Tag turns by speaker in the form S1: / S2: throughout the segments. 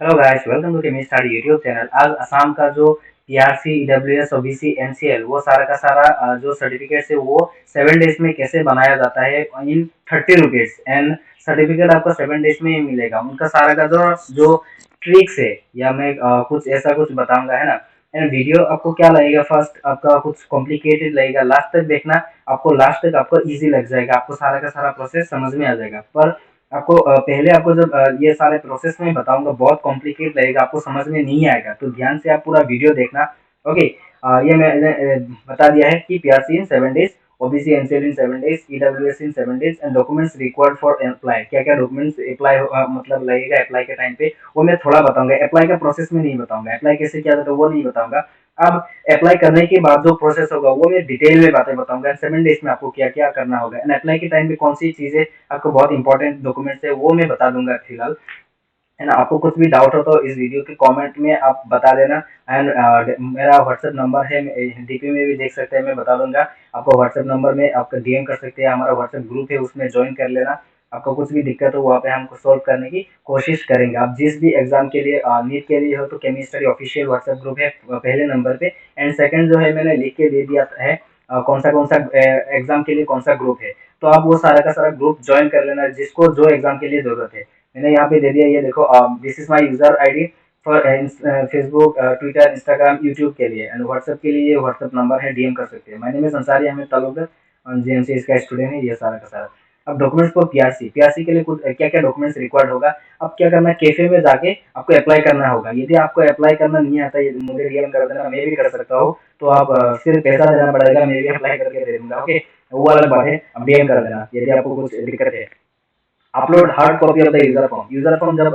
S1: Hello guys, welcome to chemi study YouTube channel. आज असम का जो पीआरसी, ईडब्ल्यूएस, ओबीसी, एनसीएल वो सारा का सारा जो सर्टिफिकेट है वो 7 डेज में कैसे बनाया जाता है इन 30 रुपीज। एंड सर्टिफिकेट आपको 7 डेज में ही मिलेगा। उनका सारा का जो जो ट्रिक्स है या मैं कुछ ऐसा कुछ बताऊंगा, है ना। एंड वीडियो आपको क्या लगेगा, फर्स्ट आपका कुछ कॉम्प्लिकेटेड लगेगा, लास्ट तक देखना। आपको लास्ट तक आपको इजी लग जाएगा, आपको सारा का सारा प्रोसेस समझ में आ जाएगा। पर आपको पहले आपको जब ये सारे प्रोसेस में बताऊंगा, बहुत कॉम्प्लिकेट लगेगा, आपको समझ में नहीं आएगा, तो ध्यान से आप पूरा वीडियो देखना। ओके। ये मैंने बता दिया है कि PRC in 7 days, OBC NCL in 7 days, EWS in 7 days and documents required for apply. क्या क्या डॉक्यूमेंट्स अप्लाई मतलब लगेगा अप्लाई के टाइम पे, वो मैं थोड़ा बताऊंगा। अप्लाई का प्रोसेस में नहीं बताऊंगा, अप्लाई कैसे किया जाता है वो नहीं बताऊंगा। अब अप्लाई करने के बाद जो प्रोसेस होगा वो मैं डिटेल में बातें बताऊंगा। 7 डेज में आपको क्या क्या करना होगा एंड अप्लाई के टाइम पे कौन सी चीजें आपको बहुत इंपॉर्टेंट डॉक्यूमेंट्स है वो मैं बता दूंगा फिलहाल। है ना। आपको कुछ भी डाउट हो तो इस वीडियो के कमेंट में आप बता देना। एंड मेरा व्हाट्सएप नंबर है, डीपी में भी देख सकते हैं, मैं बता दूंगा। आपको व्हाट्सएप नंबर में आपका डीएम कर सकते हैं, हमारा व्हाट्सएप ग्रुप है उसमें ज्वाइन कर लेना। आपको कुछ भी दिक्कत हो वहाँ पे हमको सॉल्व करने की कोशिश करेंगे। आप जिस भी एग्जाम के लिए नीट के लिए हो तो केमिस्ट्री ऑफिशियल व्हाट्सएप ग्रुप है पहले नंबर पे। एंड सेकंड जो है मैंने लिख के दे दिया है कौन सा एग्जाम के लिए कौन सा ग्रुप है। तो आप वो सारा का सारा ग्रुप ज्वाइन कर लेना जिसको जो एग्जाम के लिए जरूरत है। मैंने यहाँ पे दे दिया, ये देखो, this is my user ID for Facebook, Twitter, Instagram, YouTube के लिए। एंड व्हाट्सएप के लिए ये व्हाट्सएप नंबर है, डीएम कर सकते हैं। मैंने में संसारी अहमद तालुकर जेएमसी इसका स्टूडेंट है, ये सारा का सारा। अब डॉक्यूमेंट्स फॉर पीआरसी, पीआरसी के लिए कुछ क्या क्या डॉक्यूमेंट्स रिक्वायर्ड होगा। अब क्या करना है, कैफे में जाके आपको अप्लाई करना होगा। यदि आपको अप्लाई करना नहीं आता, ये मुझे डीएम कर देना, मैं भी कर सकता हूँ। तो आप सिर्फ पैसा देना पड़ेगा, मैं भी अप्लाई करके दे दूंगा। ओके, वो अलग बात है। अब डीएम कर देना यदि आपको कुछ दिक्कत है। Upload hard copy of the user form, user form जब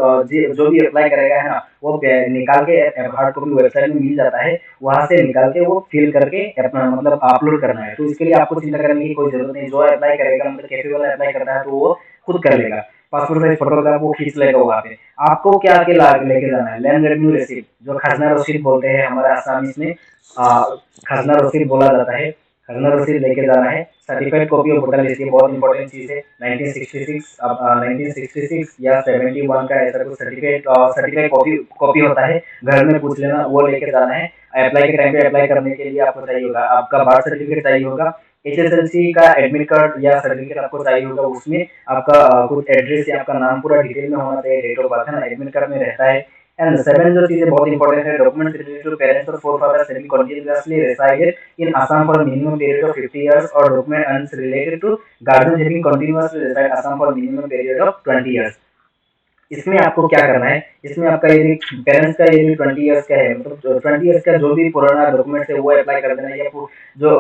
S1: जो भी अप्लाई करेगा, है ना, वो निकाल के हार्ड कॉपी वेबसाइट में मिल जाता है, वहां से निकाल के वो फिल करके अपना मतलब अपलोड करना है। तो इसके लिए आपको चिंता करने की कोई जरूरत नहीं। जो अप्लाई करेगा, मतलब कैफे वाला अप्लाई करता है तो वो खुद कर लेगा। पासपोर्ट साइज फोटोग्राफ वो खींच लेगा वहाँ पे। आपको क्या के लेके जाना है, लैंड रेवेन्यू रिसिप्ट, जो खजना रसीद बोलते हैं हमारे आसामी में, खजना रसीद बोला जाता है। खजना रसीद लेके जाना है। Certified copy of voter list, ये बहुत इंपॉर्टेंट चीज है। 1966, अब 1966 या 71 का ऐसा कुछ सर्टिफिकेट सर्टिफाइड कॉपी कॉपी होता है, घर में पूछ लेना, वो लेके जाना है। अप्लाई के टाइम पे अप्लाई करने के लिए आपको चाहिए होगा, आपका बर्थ सर्टिफिकेट चाहिए होगा, एचएसएलसी का एडमिट कार्ड या सर्टिफिकेट आपको चाहिए होगा। उसमें आपका कुछ एड्रेस या आपका नाम पूरा डिटेल में होना चाहिए, डेट ऑफ बर्थ, है ना, एडमिट कार्ड में रहता है। एंड सेवन जो चीजें बहुत इंपॉर्टेंट है, डॉक्यूमेंट रिलेटेड टू पेरेंट्स और forefathers having continuously resided in Assam for a minimum period of 50 years or documents related to guardians having continuously reside Assam for a minimum period of 20 years। इसमें आपको क्या करना है, इसमें आपका यदि parents का यदि 20 ईयर्स का है, मतलब 20 ईयर्स का जो भी पुराना डॉक्यूमेंट है वो अप्लाई कर देना, या जो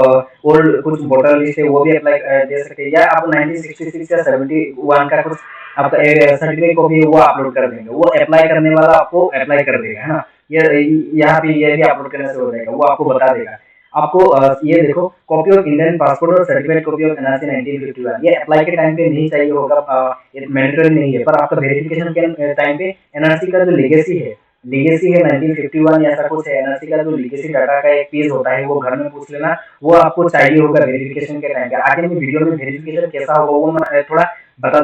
S1: ओल्ड कुछ वोटर लिस्ट है वो भी अप्लाई दे सकते हैं, या आप 1966 या 71 का कुछ आपका सर्टिफिकेट कॉपी वो अपलोड कर देंगे, वो अप्लाई करने वाला आपको अप्लाई कर देगा, है ना। ये यहाँ पे ये भी अपलोड करने से हो जाएगा, वो आपको बता देगा। आपको ये देखो, कॉपी ऑफ इंडियन पासपोर्ट और सर्टिफाइड कॉपी ऑफ एनआरसी 1951, ये अप्लाई के टाइम पे नहीं चाहिए होगा, ये मैंडेटरी नहीं है। पर आपका वेरिफिकेशन के टाइम पे एनआरसी का जो लीगेसी है 1951 या ऐसा कुछ है, एनआरसी का जो लीगेसी डाटा का एक पेज होता है वो घर में पूछ लेना, वो आपको चाहिए होगा वेरिफिकेशन के टाइम पे। आगे मैं वीडियो में वेरिफिकेशन कैसा होगा वो मैं थोड़ा बता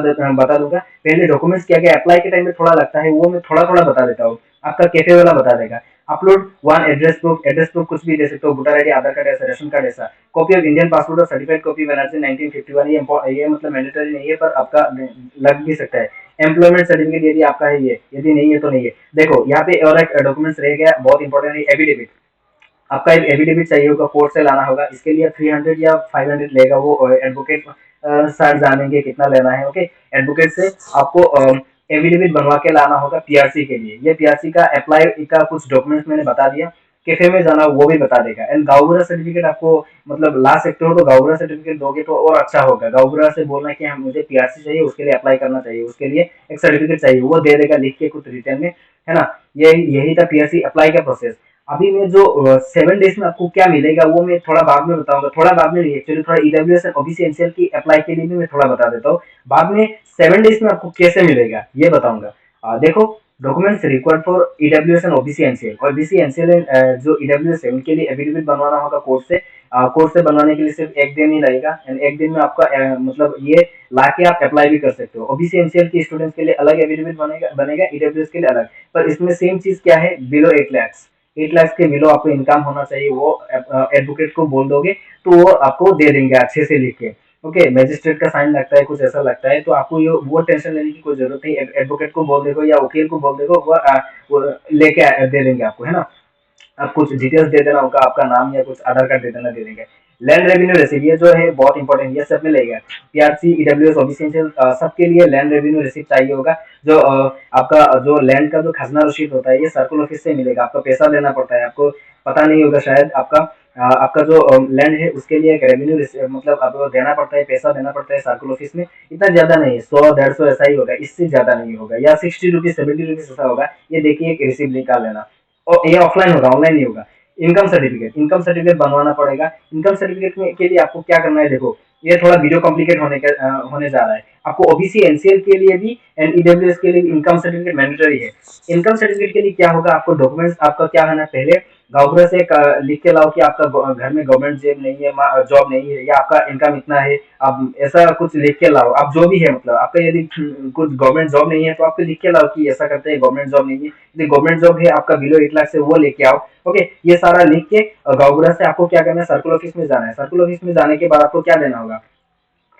S1: दूंगा। पहले डॉक्यूमेंट्स क्या क्या अप्लाई के टाइम में थोड़ा लगता है वो मैं थोड़ा थोड़ा बता देता हूँ, आपका कैफे वाला बता देगा। अपलोड वन एड्रेस प्रूफ कुछ भी दे सकते हो, वोटर आईडी, आधार कार्ड ऐसा, रेशन कार्ड ऐसा। कॉपी ऑफ इंडियन पासपोर्ट और सर्टिफाइड कॉपी एनआरसी 1951, ये मतलब मैंडेटरी नहीं है पर आपका लग भी सकता है। एम्प्लॉयमेंट सर्टिफिकेट यदि आपका है, ये यदि नहीं है तो नहीं है। देखो यहाँ पे और एक डॉक्यूमेंट्स रह गया बहुत इंपॉर्टेंट है, एफिडेविट। आपका एक एफिडेविट चाहिए होगा, कोर्ट से लाना होगा। इसके लिए 300 या 500 लेगा, वो एडवोकेट सर जानेंगे कितना लेना है। ओके, एडवोकेट से आपको एफिडेविट बनवा के लाना होगा पीआरसी के लिए। ये पीआरसी का अप्लाई का कुछ डॉक्यूमेंट्स मैंने बता दिया। कैफे में जाना वो भी बता देगा। एंड गाँवबुढ़ा सर्टिफिकेट आपको मतलब ला सकते हो, तो गाँवबुढ़ा सर्टिफिकेट दोगे तो और अच्छा होगा। गाँवबुढ़ा से बोलना कि हम मुझे पीआरसी चाहिए, उसके लिए अप्लाई करना चाहिए, उसके लिए एक सर्टिफिकेट चाहिए, वो दे देगा लिख के कुछ रिटर्न में, है ना। यही था पीआरसी अप्लाई का प्रोसेस। अभी मैं जो 7 डेज में आपको क्या मिलेगा वो मैं थोड़ा बाद में बताऊंगा, थोड़ा बाद में नहीं, एक्चुअली थोड़ा ईडब्ल्यूएस और ओबीसी एनसीएल की अप्लाई के लिए भी मैं थोड़ा बता देता हूँ। बाद में 7 डेज में आपको कैसे मिलेगा ये बताऊंगा। देखो, documents required for EWS and OBC NCL, OBC NCL जो ईडब्ल्यूएस है उनके लिए एफिडेविट बनवाना होगा कोर्ट से। कोर्ट से बनवाने के लिए सिर्फ एक दिन ही लगेगा। एंड एक दिन में आपका मतलब ये लाके आप अप्लाई भी कर सकते हो। ओबीसी एनसीएल के स्टूडेंट्स के लिए अलग एफिडेविट बनेगा, ईडब्ल्यूएस के लिए अलग। पर इसमें सेम चीज क्या है, बिलो 8 लाख, 8 लाख के बिलो आपको इनकम होना चाहिए, वो एडवोकेट को बोल दोगे तो वो आपको दे देंगे अच्छे से लिख के। ओके, मैजिस्ट्रेट का साइन लगता है, कुछ ऐसा लगता है, तो आपको ये वो टेंशन लेने की कोई जरूरत नहीं। एडवोकेट को बोल देगा या वकील को बोल देगा, वो लेके दे देंगे आपको, है ना। आप कुछ डिटेल्स दे देना होगा, आपका नाम या कुछ आधार कार्ड दे देना, दे देंगे। लैंड रेवेन्यू रिसीव, ये जो है बहुत इंपॉर्टेंट, ये सब में लेगा। पीआरसी, ईडब्ल्यूएस, ओबीसी सबके लिए लैंड रेवेन्यू रिसीव चाहिए होगा। जो आपका जो लैंड का जो खजना रसीद होता है, ये सर्कुलर ऑफिस से मिलेगा। आपको पैसा देना पड़ता है, आपको पता नहीं होगा शायद। आपका जो लैंड है उसके लिए एक रेवेन्यू मतलब आपको देना पड़ता है, पैसा देना पड़ता है सर्कुलर ऑफिस में। इतना ज्यादा नहीं है, 100 150 ऐसा ही होगा, इससे ज्यादा नहीं होगा, या 60 रुपीज 70 रुपीज ऐसा होगा। ये देखिए एक रिसीव निकाल लेना। और ये ऑफलाइन होगा, ऑनलाइन नहीं होगा। इनकम सर्टिफिकेट बनवाना पड़ेगा। इनकम सर्टिफिकेट के लिए आपको क्या करना है, देखो ये थोड़ा वीडियो कॉम्प्लिकेट होने जा रहा है। आपको ओबीसी एनसीएल के लिए भी एंड ईडब्ल्यूएस के लिए इनकम सर्टिफिकेट मैंडेटरी है। इनकम सर्टिफिकेट के लिए क्या होगा, आपको डॉक्यूमेंट्स आपका क्या है ना, पहले गाँव से लिख के लाओ कि आपका घर में गवर्नमेंट जॉब नहीं है, जॉब नहीं है, या आपका इनकम इतना है। आप ऐसा कुछ लिख के लाओ, आप जो भी है, मतलब आपका यदि कुछ गवर्नमेंट जॉब नहीं है तो आपको लिख के लाओ कि ऐसा करते हैं, गवर्नमेंट जॉब नहीं है। यदि गवर्नमेंट जॉब है आपका बिलो 8 लाख से, वो लेके आओ। ओके, ये सारा लिख के गाँव से आपको क्या करना है, सर्कुलर ऑफिस में जाना है। सर्कुलर ऑफिस में जाने के बाद आपको क्या देना होगा,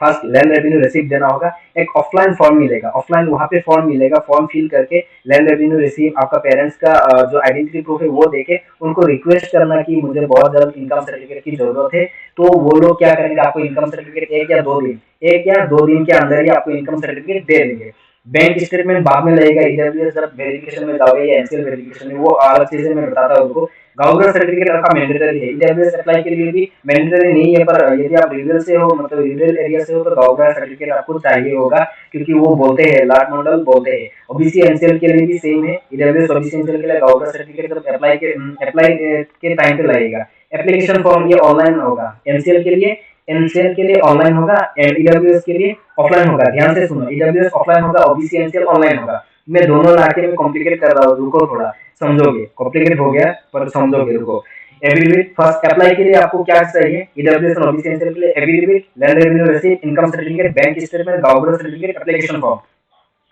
S1: फर्स्ट लैंड रेवेन्यू रिसीप्ट देना होगा। एक ऑफलाइन फॉर्म मिलेगा, ऑफलाइन वहाँ पे फॉर्म मिलेगा, फॉर्म फिल करके लैंड रेवेन्यू रिसीप्ट आपका पेरेंट्स का जो आइडेंटिटी प्रूफ है वो देके उनको रिक्वेस्ट करना कि मुझे बहुत जल्द इनकम सर्टिफिकेट की जरूरत है। तो वो लोग क्या करेंगे, आपको इनकम सर्टिफिकेट 1 या 2 दिन के अंदर ही आपको इनकम सर्टिफिकेट दे देंगे। बैंक स्टेटमेंट बाद में लगेगा, ईडब्ल्यूएस जब वेरिफिकेशन में जाओगे या एनसीएल वेरिफिकेशन में, वो अलग चीजें मैं बताता हूँ उनको। गाँव सर्टिफिकेट आपका मैंडेटरी है, ईडब्ल्यूएस अप्लाई के लिए भी मैंडेटरी नहीं है, पर यदि आप रूरल से हो, मतलब रूरल एरिया से हो, तो गाँव सर्टिफिकेट आपको चाहिए होगा, क्योंकि वो बोलते हैं, लाट मंडल बोलते हैं। ओबीसी एनसीएल के लिए भी सेम है, ईडब्ल्यूएस ओबीसी एनसीएल के लिए गाँव सर्टिफिकेट जब अप्लाई के टाइम पे लगेगा। एप्लीकेशन फॉर्म ये ऑनलाइन होगा, एनसीएल के लिए ऑनलाइन होगा एंड ईडब्ल्यूएस के लिए ऑफलाइन होगा। ध्यान से सुनो, ईडब्ल्यूएस ऑफलाइन होगा, ओबीसी एनसीएल ऑनलाइन होगा। मैं दोनों लाके में कॉम्प्लिकेट कर रहा हूँ, रुको थोड़ा, समझोगे। कॉम्प्लिकेट हो गया पर समझोगे, रुको। एफिडेविट, फर्स्ट अप्लाई के लिए आपको क्या चाहिए, ईडब्ल्यूएस और ओबीसी एनसीएल के लिए affidavit, land revenue receipt, income certificate, bank statement, गाँव सर्टिफिकेट, एप्लीकेशन फॉर्म।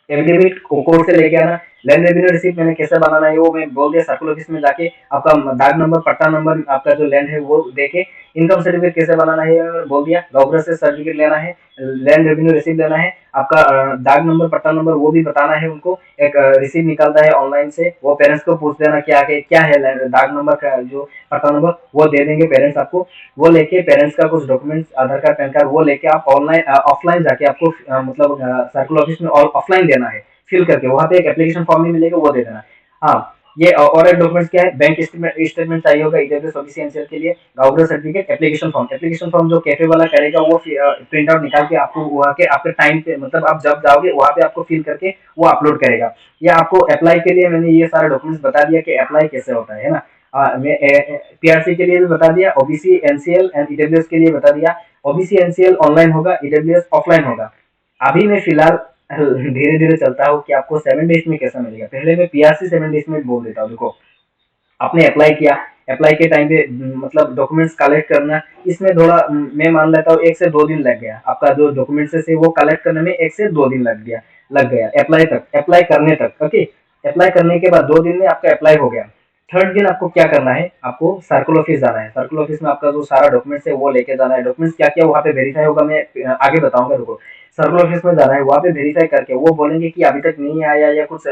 S1: एफिडेविट को कोर्ट से लेके आना। लैंड रेवेन्यू रिसीप्ट मैंने कैसे बनाना है वो मैं बोल दिया, सर्कुलर ऑफिस में जाके आपका डाक नंबर, पट्टा नंबर, आपका जो लैंड है वो देके। इनकम सर्टिफिकेट कैसे बनाना है बोल दिया, गवर्नर से सर्टिफिकेट लेना है, लैंड रेवेन्यू रिसीप्ट लेना है, आपका डाक नंबर, पट्टा नंबर वो भी बताना है उनको। एक रिसीप्ट निकलता है ऑनलाइन से, वो पेरेंट्स को पूछ देना क्या है डाक नंबर का जो पट्टा नंबर, वो दे देंगे पेरेंट्स आपको। वो लेके पेरेंट्स का कुछ डॉक्यूमेंट्स, आधार कार्ड, पैन कार्ड, वो लेके आप ऑनलाइन ऑफलाइन जाके आपको मतलब सर्कुलर ऑफिस में ऑफलाइन देना है, फिल करके। वहाँ पे एक एप्लीकेशन फॉर्म भी मिलेगा, वो दे देना। हाँ, ये और एक डॉक्यूमेंट्स क्या है, बैंक स्टेटमेंट चाहिए होगा ईडब्ल्यूएस ओबीसी एनसीएल के लिए, गाँव सर्टिफिकेट, एप्लीकेशन फॉर्म जो कैफे वाला करेगा वो प्रिंट आउट निकाल के आपको वहाँ के आपके टाइम पे, मतलब आप जब जाओगे वहाँ पे आपको फिल करके वो अपलोड करेगा। या आपको अप्लाई के लिए मैंने ये सारे डॉक्यूमेंट्स बता दिया कि अप्लाई कैसे होता है ना। मैं पीआरसी के लिए भी बता दिया, ओबीसी एनसीएल एंड ईडब्ल्यूएस के लिए बता दिया। ओबीसी एनसीएल ऑनलाइन होगा, ईडब्ल्यूएस ऑफलाइन होगा। अभी मैं फिलहाल धीरे धीरे चलता हूँ कि आपको 7 डेज में कैसा मिलेगा। पहले मैं पीआरसी 7 डेज में बोल देता हूँ। देखो, आपने अप्लाई किया, अप्लाई के टाइम पे मतलब डॉक्यूमेंट्स कलेक्ट करना, इसमें थोड़ा मैं मान लेता हूँ 1 से 2 दिन लग गया। आपका जो डॉक्यूमेंट्स है वो कलेक्ट करने में 1 से 2 दिन लग गया अप्लाई करने तक। ओके, अप्लाई करने के बाद 2 दिन में आपका अप्लाई हो गया। थर्ड दिन आपको क्या करना है, आपको सर्कुलर ऑफिस जाना है। सर्कुलर ऑफिस में आपका जो सारा डॉक्यूमेंट्स है वो लेके जाना है। डॉक्यूमेंट्स क्या क्या वहाँ पे वेरीफाई होगा, मैं आगे बताऊंगा, रुको। सर्कुलर ऑफिस में जाना है, वहाँ पे वेरीफाई करके वो बोलेंगे कि अभी तक नहीं आया, या कुछ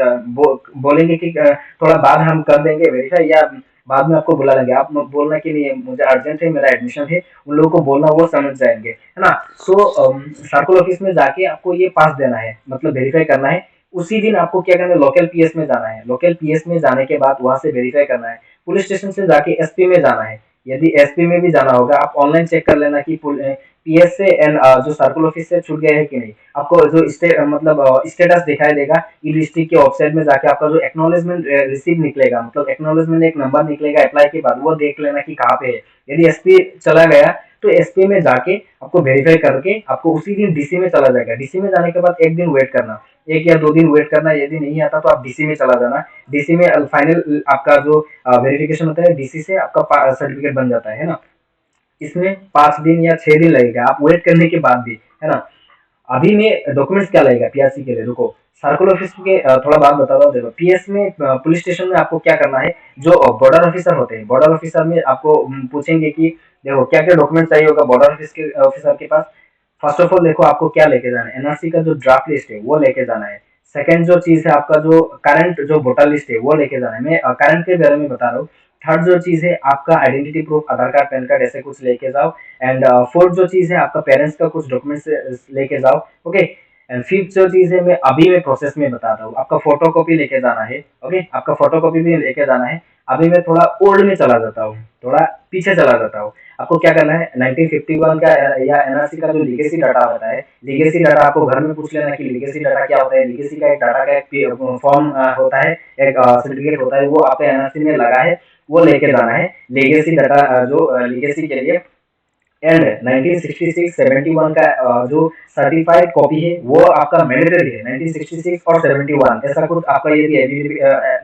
S1: बोलेंगे कि थोड़ा बाद हम कर देंगे वेरीफाई, या बाद में आपको बुला लेंगे। आप बोलना कि नहीं मुझे अर्जेंट है, मेरा एडमिशन है, उन लोगों को बोलना, वो समझ जाएंगे, है ना। सो सर्कुलर ऑफिस में जाके आपको ये पास देना है, मतलब वेरीफाई करना है। उसी दिन आपको क्या करना है, लोकल पीएस में जाना है। लोकल पीएस में जाने के बाद वहां से वेरीफाई करना है। पुलिस स्टेशन से जाके एसपी में जाना है। यदि एसपी में भी जाना होगा, आप ऑनलाइन चेक कर लेना कि पीएस से एंड जो सर्कुलर ऑफिस से छूट गया है कि नहीं। आपको जो मतलब स्टेटस दिखाई देगा, ई डिस्ट्रिक्ट के वेबसाइट में जाके आपका जो एक्नॉलेजमेंट रिसीव निकलेगा, मतलब एक्नॉलेजमेंट एक नंबर निकलेगा अप्लाई के बाद, वो देख लेना कि कहाँ पे है। यदि एसपी चला गया तो एसपी में जाके आपको वेरीफाई करके आपको उसी दिन डीसी में चला जाएगा। डीसी में जाने के बाद 1 दिन वेट करना, 1 या 2 दिन वेट करना। यदि नहीं आता तो आप डीसी में चला जाना। डीसी में फाइनल आपका जो वेरिफिकेशन होता है, डीसी से आपका सर्टिफिकेट बन जाता है ना। इसमें 5 दिन या 6 दिन लगेगा, आप वेट करने के बाद भी, है ना। अभी मैं डॉक्यूमेंट्स क्या लगेगा पीआरसी के लिए, रुको सर्कुलर ऑफिस के थोड़ा बात बताता हूँ। देखो पीएस में पुलिस स्टेशन में आपको क्या करना है, जो बॉर्डर ऑफिसर होते हैं, बॉर्डर ऑफिसर में आपको पूछेंगे कि देखो क्या क्या डॉक्यूमेंट चाहिए होगा बॉर्डर ऑफिस के ऑफिसर के पास। फर्स्ट ऑफ ऑल देखो आपको क्या लेके जाना है, एनआरसी का जो ड्राफ्ट लिस्ट है वो लेके जाना है। सेकंड जो चीज है आपका जो करंट जो वोटर लिस्ट है वो लेके जाना है, मैं करंट के बारे में बता रहा हूँ। थर्ड जो चीज है आपका आइडेंटिटी प्रूफ, आधार कार्ड पैन कार्ड ऐसे कुछ लेके जाओ। एंड फोर्थ जो चीज है आपका पेरेंट्स का कुछ डॉक्यूमेंट्स लेके जाओ। ओके। एंड फिफ्थ जो चीज है मैं प्रोसेस में बताता हूँ, आपका फोटो कॉपी लेके जाना है। ओके, आपका फोटो कॉपी भी लेके जाना है। अभी मैं थोड़ा ओल्ड में चला जाता हूँ, थोड़ा पीछे चला जाता हूँ। आपको क्या करना है 1951 का या एनआरसी का जो लीगेसी डाटा होता है, लीगेसी डाटा आपको घर में पूछ लेना कि लीगेसी डाटा क्या होता है। लीगेसी का एक डाटा का एक फॉर्म होता है, एक सर्टिफिकेट होता है, वो आपके एनआरसी में लगा है, वो लेके जाना है लीगेसी डाटा जो लीगेसी के लिए। एंड 1966-71 का जो सर्टिफाइड कॉपी है वो आपका मैंडेटरी है। 1966 और 71 ऐसा कुछ आपका यदि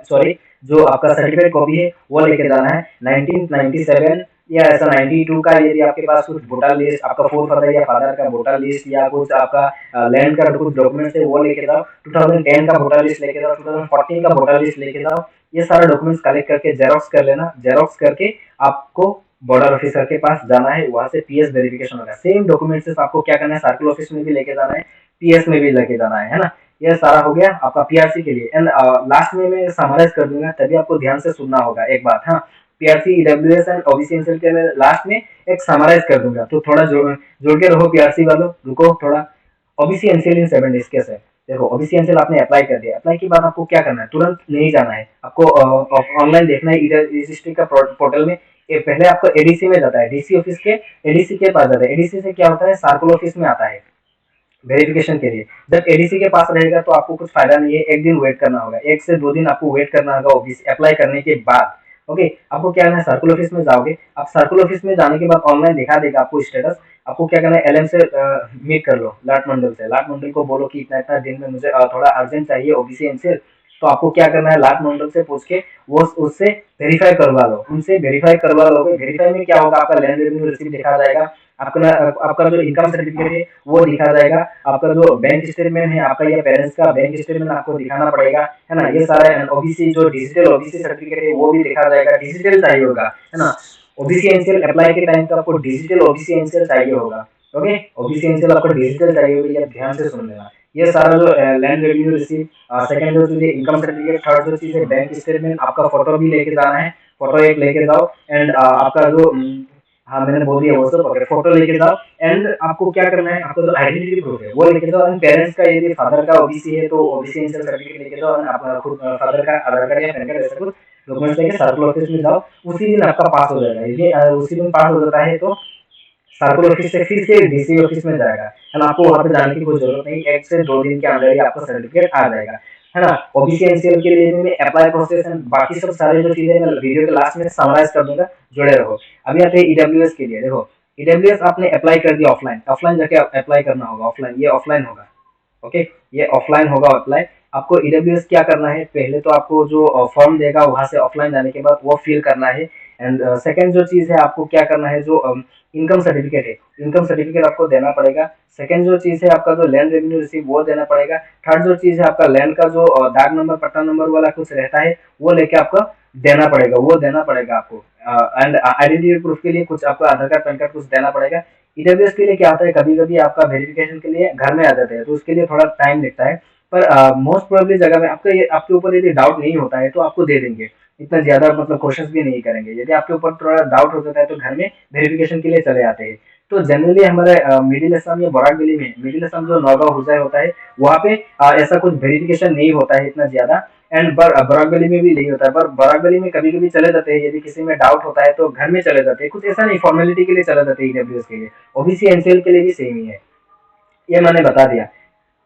S1: सॉरी जो आपका सर्टिफाइड कॉपी है वो लेके जाना है। 1997 या ऐसा 92 का यदि आपके पास कुछ वोटर लिस्ट, आपका फोर फादर या फादर का वोटर लिस्ट या कुछ आपका लैंड का कुछ डॉक्यूमेंट्स है वो लेके जाओ। 2010 का वोटर लिस्ट लेके जाओ, 2014 का वोटर लिस्ट लेके जाओ। ये सारे डॉक्यूमेंट्स कलेक्ट करके जेरोक्स कर लेना। जेरोक्स करके आपको बॉर्डर ऑफिसर के पास जाना है, वहां से पीएस वेरिफिकेशन होगा। सेम डॉक्यूमेंट्स आपको क्या करना है, सर्कल ऑफिस में भी लेके जाना है, पीएस में भी लेके जाना है ना। ये सारा हो गया आपका पीआरसी के लिए। एंड लास्ट में मैं समराइज कर दूंगा, तभी आपको ध्यान से सुनना होगा एक बात। हाँ, PRC EWS and OBC NCL के मैं लास्ट में एक समराइज कर दूंगा, तो थोड़ा जोड़ के रहो पीआरसी वालों। रुको थोड़ा। ओबीसी एनसीएल इन 7 डेज कैसे, देखो ओबीसी एनसीएल आपने अप्लाई कर दिया, अप्लाई के बाद आपको क्या करना है, तुरंत नहीं जाना है, आपको ऑनलाइन देखना है रजिस्ट्री का पोर्टल में। ये पहले आपको एडीसी में जाता है, डीसी ऑफिस के एडीसी के पास जाता है। एडीसी से क्या होता है, सर्कुलर ऑफिस में आता है वेरिफिकेशन के लिए। जब एडीसी के पास रहेगा तो आपको कुछ फायदा नहीं है, एक दिन वेट करना होगा, 1 से 2 दिन आपको वेट करना होगा ओबीसी अप्लाई करने के बाद। ओके, आपको क्या करना है, सर्कुल ऑफिस में जाओगे। आप सर्कुल ऑफिस में जाने के बाद ऑनलाइन दिखा देगा आपको स्टेटस। आपको क्या करना है, एलएम से मीट कर लो, लाट मंडल से। लाट मंडल को बोलो कि इतना इतना दिन में मुझे थोड़ा अर्जेंट चाहिए ओबीसी एनसीएल। तो आपको क्या करना है, लाट मंडल से पूछ के वो उससे वेरीफाई करवा लो, उनसे वेरीफाई करवा लोगे। वेरीफाई में क्या होगा, आपका लैंड रेवेन्यू रिसीप्ट दिखा जाएगा, आपका आपका जो इनकम सर्टिफिकेट है वो दिखा जाएगा, आपका जो बैंक स्टेटमेंट है आपका या पेरेंट्स का बैंक स्टेटमेंट आपको दिखाना पड़ेगा, है ना। ये सारे ओबीसी जो डिजिटल ओबीसी सर्टिफिकेट है वो भी दिखा जाएगा, डिजिटल चाहिए होगा, है ना। ओबीसी एनसीएल अप्लाई के टाइम पे आपको डिजिटल ओबीसी एनसीएल चाहिए होगा। ओके, ओबीसी एनसीएल आपको डिजिटल चाहिए होगा, ये ध्यान से सुन लेना। ये सारा जो लैंड रेवेन्यू रिसीप्ट, सेकंड जो चीज है इनकम सर्टिफिकेट, थर्ड जो चीज है बैंक स्टेटमेंट, आपका फोटो भी लेके जाना है, फोटो एक लेके जाओ। एंड आपका जो हाँ मैंने बोल दिया वो सब, अगर फोटो लेके जाओ। एंड आपको क्या करना है, आपको जो आइडेंटिटी प्रूफ है वो लेके जाओ। एंड पेरेंट्स का यदि फादर का ओबीसी है तो ओबीसी एनसीएल सर्टिफिकेट लेके जाओ। एंड अपना खुद फादर का आधार कार्ड या पैन कार्ड ऐसा कुछ डॉक्यूमेंट्स लेके सर्कुलर ऑफिस में जाओ। उसी दिन आपका पास हो जाएगा। यदि उसी दिन पास हो जाता है तो सर्कुलर ऑफिस से फिर से डीसी ऑफिस में जाएगा, है ना। आपको वहां पे जाने की कोई जरूरत नहीं, 1 से 2 दिन के अंदर ही आपका सर्टिफिकेट आ जाएगा, है ना। ओबीसी एनसीएल के लिए भी मैं अप्लाई प्रोसेस एंड बाकी सब सारे जो चीजें मैं वीडियो के लास्ट में समराइज कर दूंगा, जुड़े रहो। अभी आते हैं ईडब्ल्यूएस के लिए। देखो ईडब्ल्यूएस आपने अप्लाई कर दिया ऑफलाइन, ऑफलाइन जाके अप्लाई करना होगा, ऑफलाइन, ये ऑफलाइन होगा। ओके, ये ऑफलाइन होगा अप्लाई। आपको ईडब्ल्यूएस क्या करना है, पहले तो आपको जो फॉर्म देगा वहां से ऑफलाइन जाने के बाद वो फिल करना है। एंड सेकंड जो चीज है आपको क्या करना है, जो इनकम सर्टिफिकेट है, इनकम सर्टिफिकेट आपको देना पड़ेगा। सेकंड जो चीज है आपका जो लैंड रेवेन्यू रिसीव वो देना पड़ेगा। थर्ड जो चीज है आपका लैंड का जो डाक नंबर पट्टा नंबर वाला कुछ रहता है वो लेके आपको देना पड़ेगा, वो देना पड़ेगा आपको। एंड आइडेंटिटी प्रूफ के लिए कुछ आपका आधार कार्ड पैन कार्ड कुछ देना पड़ेगा। ईडब्ल्यूएस के लिए क्या होता है, कभी कभी आपका वेरिफिकेशन के लिए घर में आ जाते हैं तो उसके लिए थोड़ा टाइम लगता है। पर मोस्ट प्रोबेबली जगह में आपका ये आपके ऊपर यदि डाउट नहीं होता है तो आपको दे देंगे, इतना ज्यादा मतलब क्वेश्चंस भी नहीं करेंगे। यदि आपके ऊपर थोड़ा डाउट हो जाता है तो घर में वेरिफिकेशन के लिए चले आते हैं। तो जनरली हमारे मिडिल असम या बराक वैली में, मिडिल असम जो नौगांव हुजाई होता है वहाँ पे ऐसा कुछ वेरिफिकेशन नहीं होता है इतना ज्यादा। एंड बराक वैली में भी नहीं होता है, पर बराक वैली में कभी कभी चले जाते हैं, यदि किसी में डाउट होता है तो घर में चले जाते हैं, कुछ ऐसा नहीं, फॉर्मेलिटी के लिए चले जाते हैं ईडब्ल्यूएस के लिए। ओबीसी एनसीएल के लिए भी सेम ही है, ये मैंने बता दिया।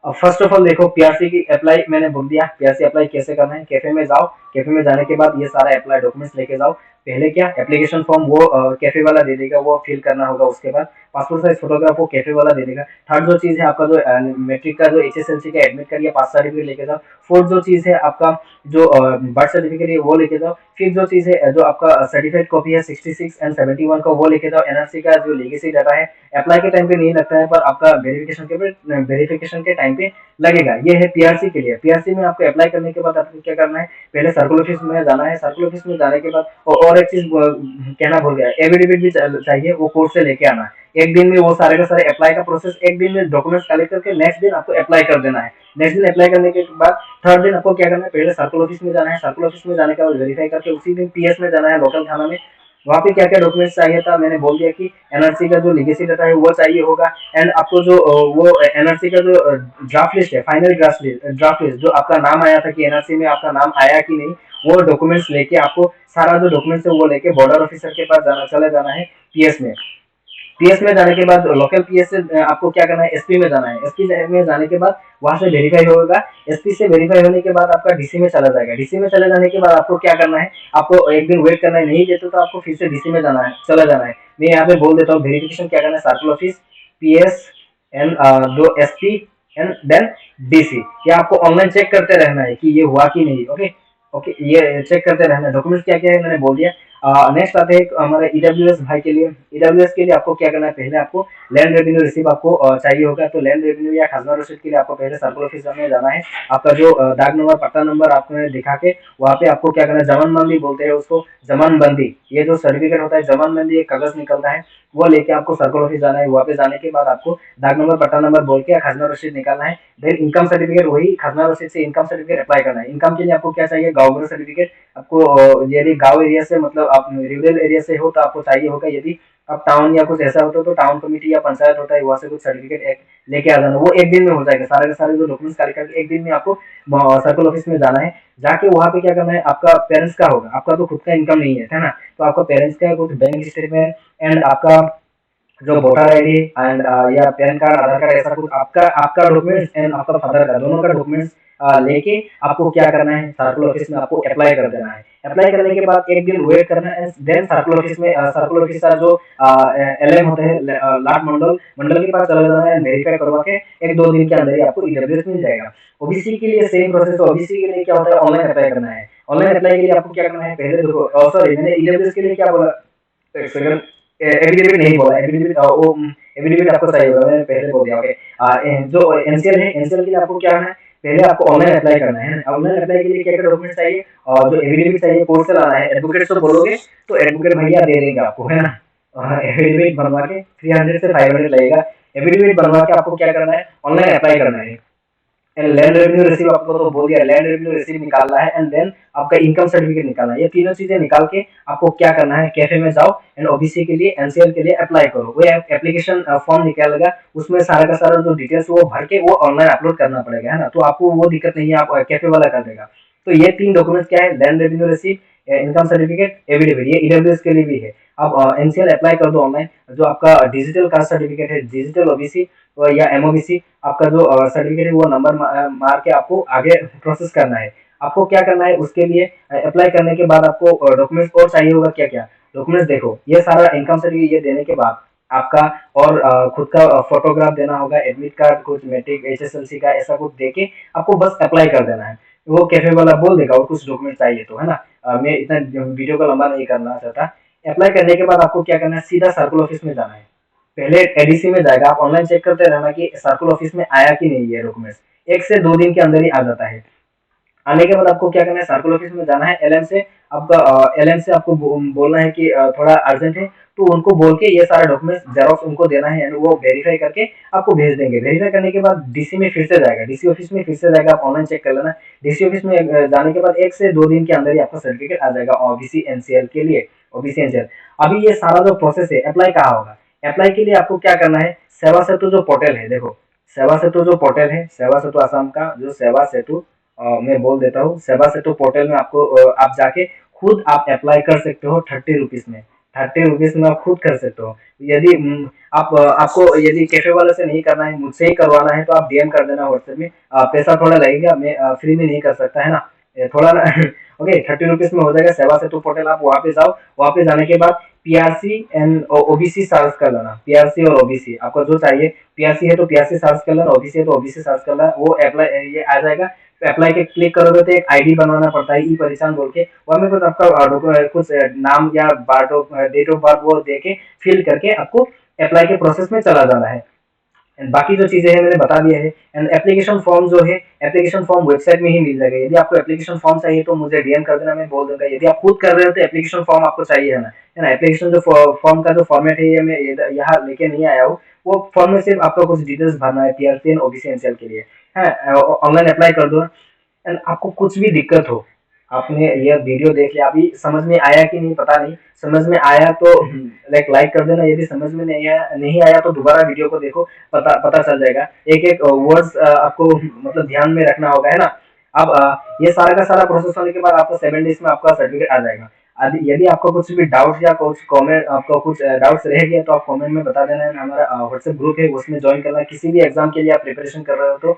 S1: अब फर्स्ट ऑफ ऑल देखो पीआरसी की अप्लाई मैंने बोल दिया, पीआरसी अप्लाई कैसे करना है। कैफे में जाओ, कैफे में जाने के बाद ये सारा अप्लाई डॉक्यूमेंट्स लेके जाओ। पहले क्या एप्लीकेशन फॉर्म वो कैफे वाला दे देगा, वो फिल करना होगा। उसके बाद पासपोर्ट साइज फोटोग्राफ वो कैफे वाला दे देगा। थर्ड जो चीज़ है आपका जो मैट्रिक का जो HSLC का एडमिट कार्ड या पास सर्टिफिकेट लेके जाओ। फोर्थ जो चीज़ है आपका जो बर्थ सर्टिफिकेट है वो लेके जाओ। फिर जो चीज़ है जो आपका सर्टिफिकेट कॉपी है 66 एंड 71 का वो लेके जाओ। NRC का जो लीगेसी डाटा है अप्लाई के टाइम पे नहीं लगता है, पर आपका वेरिफिकेशन के टाइम पे लगेगा। ये है PRC के लिए। PRC में आपको अप्लाई करने के बाद आपको क्या करना है, पहले सर्कुलर ऑफिस में जाना है। सर्कुलर ऑफिस में जाने के बाद और एक चीज कहना भूल गया, एफिडेविट भी चाहिए, वो कोर्ट से लेके आना है। एक दिन में वो सारे का सारे अप्लाई का प्रोसेस, एक दिन में डॉक्यूमेंट्स कलेक्ट करके नेक्स्ट दिन आपको अप्लाई कर देना है। नेक्स्ट दिन अप्लाई करने के बाद थर्ड दिन आपको क्या करना है, पहले सर्कुलर ऑफिस में जाना है। सर्कुलर ऑफिस में जाने के बाद वेरीफाई करके उसी दिन PS में जाना है, लोकल थाना में। वहाँ पे क्या क्या डॉक्यूमेंट्स चाहिए था मैंने बोल दिया कि NRC का जो लीगेसी डाटा है वो चाहिए होगा। एंड आपको जो वो NRC का जो ड्राफ्ट लिस्ट है, फाइनल ड्राफ्ट लिस्ट जो आपका नाम आया था कि NRC में आपका नाम आया कि नहीं, वो डॉक्यूमेंट्स लेके आपको सारा जो डॉक्यूमेंट्स है वो लेके बॉर्डर ऑफिसर के पास चले जाना है PS में। PS में जाने के बाद लोकल PS से आपको क्या करना है, SP में जाना है। SP में जाने के बाद वहां से वेरीफाई होगा। SP से वेरीफाई होने के बाद आपका DC में चला जाएगा। DC में चले जाने के बाद आपको क्या करना है, आपको एक दिन वेट करना है। नहीं देते तो आपको फिर से DC में जाना है, चला जाना है। मैं यहाँ पे बोल देता हूँ वेरिफिकेशन क्या करना है, सर्कुलर ऑफिस, PS एंड दो SP एंड देन DC। ये आपको ऑनलाइन चेक करते रहना है कि ये हुआ कि नहीं। ओके ओके, ये चेक करते रहना है। डॉक्यूमेंट्स क्या क्या है मैंने बोल दिया। नेक्स्ट आते हैं हमारे EWS भाई के लिए। EWS के लिए आपको क्या करना है, पहले आपको लैंड रेवेन्यू रिसीव आपको चाहिए होगा। तो लैंड रेवेन्यू या खाजना रसीद के लिए आपको पहले सर्कुलर ऑफिस में जाना है। आपका जो डाक नंबर पट्टा नंबर आपने दिखा के वहाँ पे आपको क्या करना है, जमानबंदी बोलते हैं उसको, जमानबंदी, ये जो सर्टिफिकेट होता है जमानबंदी, एक कागज निकलता है, वो लेके आपको सर्कुलर ऑफिस जाना है। वहाँ पे जाने के बाद आपको डाक नंबर पट्टा नंबर बोल के खाजना रसीद निकालना है। देन इनकम सर्टिफिकेट, वही खाजना रसीद से इनकम सर्टिफिकेट अप्लाई करना है। इनकम के लिए आपको क्या चाहिए, गाँव सर्टिफिकेट। आपको यदि गांव एरिया से मतलब आप रूरल एरिया से हो तो आपको चाहिए होगा। यदि आप टाउन या कुछ ऐसा होता है तो टाउन कमेटी या पंचायत होता है, वहां से कुछ सर्टिफिकेट लेके आ जाना। वो एक दिन में हो जाएगा, सारे के सारे जो डॉक्यूमेंट्स कलेक्ट करके एक दिन में आपको सर्कल ऑफिस में जाना है। जाके वहाँ पे क्या करना है, आपका पेरेंट्स का होगा, आपका तो खुद का इनकम नहीं है ना, तो आपका पेरेंट्स का कुछ बैंक स्टेटमेंट एंड आपका जो वोटर ID एंड या पैन कार्ड, आधार कार्ड, ऐसा कुछ आपका आपका डॉक्यूमेंट्स एंड आपका फादर का, दोनों का डॉक्यूमेंट्स लेके आपको क्या करना है, सर्कुलर ऑफिस में आपको अप्लाई कर देना है। अप्लाई करने के बाद एक दिन वेट करना है। देन सर्कुलर ऑफिस में सर्कुलर ऑफिस का जो LM होते हैं, लाट मंडल के पास चला जाना है। वेरीफाई करवा के एक दो दिन के अंदर ही आपको EWS मिल जाएगा। OBC के लिए सेम प्रोसेस। OBC के लिए क्या होता है, ऑनलाइन अप्लाई करना है। ऑनलाइन अप्लाई के लिए आपको क्या करना है, पहले देखो, सॉरी मैंने EWS के लिए क्या बोला, एक सेकंड, एफिडेविट नहीं बोला, एफिडेविट वो एफिडेविट आपको चाहिए होगा, मैंने पहले बोल दिया। ओके, जो NCL है, NCL के लिए आपको क्या करना है, पहले आपको ऑनलाइन अप्लाई करना है। ऑनलाइन अप्लाई के लिए क्या क्या डॉक्यूमेंट चाहिए, और जो एफिडेविट चाहिए कोर्ट से लाना है। एडवोकेट से बोलोगे तो एडवोकेट भैया दे देंगे आपको, है ना। एफिडेविट बनवा के 300 से 500 लगेगा। एफिडेविट बनवा के आपको क्या करना है, ऑनलाइन अप्लाई करना है। एंड लैंड रेवेन्यू रिसीव आपको तो बोल दिया, लैंड रेवेन्यू रिसीव निकालना है। एंड देन आपका इनकम सर्टिफिकेट निकालना है। ये तीनों चीजें निकाल के आपको क्या करना है, कैफे में जाओ एंड OBC के लिए, NCL के लिए अप्लाई करो। वो एप्लीकेशन फॉर्म निकालेगा, उसमें सारा का सारा जो डिटेल्स वो भर के वो ऑनलाइन अपलोड करना पड़ेगा, है ना। तो आपको वो दिक्कत नहीं है, आप कैफे वाला कर देगा। तो ये तीन डॉक्यूमेंट्स क्या है, land revenue receive, income certificate, affidavit, ये EWS के लिए भी है। आप NCL अप्लाई कर दो ऑनलाइन। जो आपका डिजिटल कास्ट सर्टिफिकेट है, डिजिटल OBC या MOBC, आपका जो सर्टिफिकेट है वो नंबर मार के आपको आगे प्रोसेस करना है। आपको क्या करना है, उसके लिए अप्लाई करने के बाद आपको डॉक्यूमेंट्स और चाहिए होगा। क्या क्या डॉक्यूमेंट्स, देखो ये सारा इनकम सर्टिफिकेट ये देने के बाद आपका और खुद का फोटोग्राफ देना होगा, एडमिट कार्ड, कुछ मैट्रिक HSLC का, ऐसा कुछ देके आपको बस अप्लाई कर देना है। वो कैफे वाला बोल देगा और कुछ डॉक्यूमेंट चाहिए तो, है ना। मैं इतना वीडियो को लंबा नहीं करना चाहता। अप्लाई करने के बाद आपको क्या करना है, सीधा सर्कुलर ऑफिस में जाना है। पहले ADC में जाएगा, आप ऑनलाइन चेक करते रहना कि सर्कुलर ऑफिस में आया कि नहीं ये डॉक्यूमेंट्स। 1 से 2 दिन के अंदर ही आ जाता है। आने के बाद आपको क्या करना है, सर्कुलर ऑफिस में जाना है। LM से आपका LM से आपको बोलना है कि थोड़ा अर्जेंट है, तो उनको बोल के ये सारा डॉक्यूमेंट्स जेरॉक्स उनको देना है। वो वेरीफाई करके आपको भेज देंगे। वेरीफाई करने के बाद DC में फिर से जाएगा, DC ऑफिस में फिर से जाएगा, आप ऑनलाइन चेक कर लेना। DC ऑफिस में जाने के बाद 1 से 2 दिन के अंदर ही आपका सर्टिफिकेट आ जाएगा OBC NCL के लिए। OBC NCL, अभी ये सारा जो प्रोसेस है, अप्लाई कहाँ होगा, अप्लाई के लिए आपको क्या करना है, सेवा सेतु जो पोर्टल है, देखो सेवा सेतु जो पोर्टल है, सेवा सेतु असम का जो सेवा सेतु, मैं बोल देता हूँ, सेवा सेतु पोर्टल में आपको आप जाके खुद आप अप्लाई कर सकते हो 30 रुपीज में। 30 रुपीज में आप खुद कर सकते हो। यदि आप आपको यदि कैफे वाले से नहीं करना है, मुझसे ही करवाना है, तो आप DM कर देना व्हाट्सएप में। पैसा थोड़ा लगेगा, मैं फ्री में नहीं कर सकता, है ना। थोड़ा ना ओके 30 रुपीज में हो जाएगा। सेवा सेतु पोर्टल आप वहाँ पे जाओ, वहाँ पे जाने के बाद पीआरसी एंड ओबीसी सर्च कर लेना, पीआरसी और ओबीसी आपको जो चाहिए। पीआरसी है तो पीआरसी सर्च कर लेना, ओबीसी है तो ओबीसी सर्च कर लेना, वो अप्लाई ये आ जाएगा। अप्लाई के क्लिक करोगे तो एक आईडी बनवाना पड़ता है, ई पहचान बोल के, वहाँ में कुछ आपका कुछ नाम या डेट ऑफ बर्थ वो दे के फिल करके आपको अप्लाई के प्रोसेस में चला जाना है। एंड बाकी जो चीजें हैं मैंने बता दिया है। एंड एप्लीकेशन फॉर्म जो है, एप्लीकेशन फॉर्म वेबसाइट में ही मिल जाएगा। यदि आपको एप्लीकेशन फॉर्म चाहिए तो मुझे डीएम कर देना, मैं बोल दूंगा। यदि आप खुद कर रहे हो तो एप्लीकेशन फॉर्म आपको चाहिए है ना। एप्लीकेशन जो फॉर्म का जो फॉर्मेट है ये मैं यहाँ लेके नहीं आया हूँ। वो फॉर्म में सिर्फ आपको कुछ डिटेल्स भरना है पीआरसी एंड ओबीसी एनसीएल के लिए है। ऑनलाइन अप्लाई कर दो। एंड आपको कुछ भी दिक्कत हो, आपने यह वीडियो देख लिया, अभी समझ में आया कि नहीं पता नहीं, समझ में आया तो लाइक कर देना। यदि समझ में नहीं आया तो दोबारा वीडियो को देखो, पता पता चल जाएगा। एक एक वर्ड्स आपको मतलब ध्यान में रखना होगा, है ना। अब ये सारा का सारा प्रोसेस होने के बाद आपको 7 डेज में आपका सर्टिफिकेट आ जाएगा। यदि आपको कुछ भी डाउट या कुछ कमेंट, आपको कुछ डाउट्स रह गया तो आप कमेंट में बता देना। हमारा व्हाट्सएप ग्रुप है, उसमें ज्वाइन करना। किसी भी एग्जाम के लिए आप प्रिपरेशन कर रहे हो तो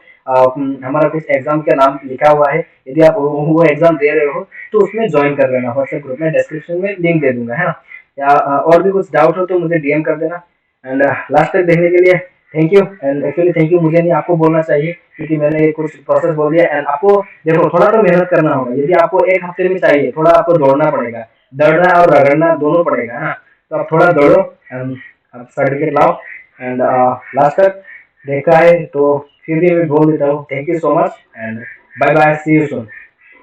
S1: हमारा कुछ एग्जाम का नाम लिखा हुआ है, यदि आप वो एग्जाम दे रहे हो तो उसमें ज्वाइन कर लेना। व्हाट्सएप ग्रुप में डिस्क्रिप्शन में लिंक दे दूंगा, है ना। या और भी कुछ डाउट हो तो मुझे डीएम कर देना। एंड लास्ट तक देखने के लिए thank you. And actually thank you मुझे नहीं, आपको बोलना चाहिए, क्योंकि मैंने कुछ प्रोसेस बोल दिया। एंड आपको देखो थोड़ा तो मेहनत करना होगा। यदि आपको एक हफ्ते में चाहिए, थोड़ा आपको दौड़ना पड़ेगा, दौड़ना और रगड़ना दोनों पड़ेगा, है ना। तो आप थोड़ा दौड़ो एंड आप सर्टिफिकेट लाओ। एंड लास्ट तक देखा है तो फिर भी मैं बोल देता हूँ, thank you so much and bye bye, see you soon.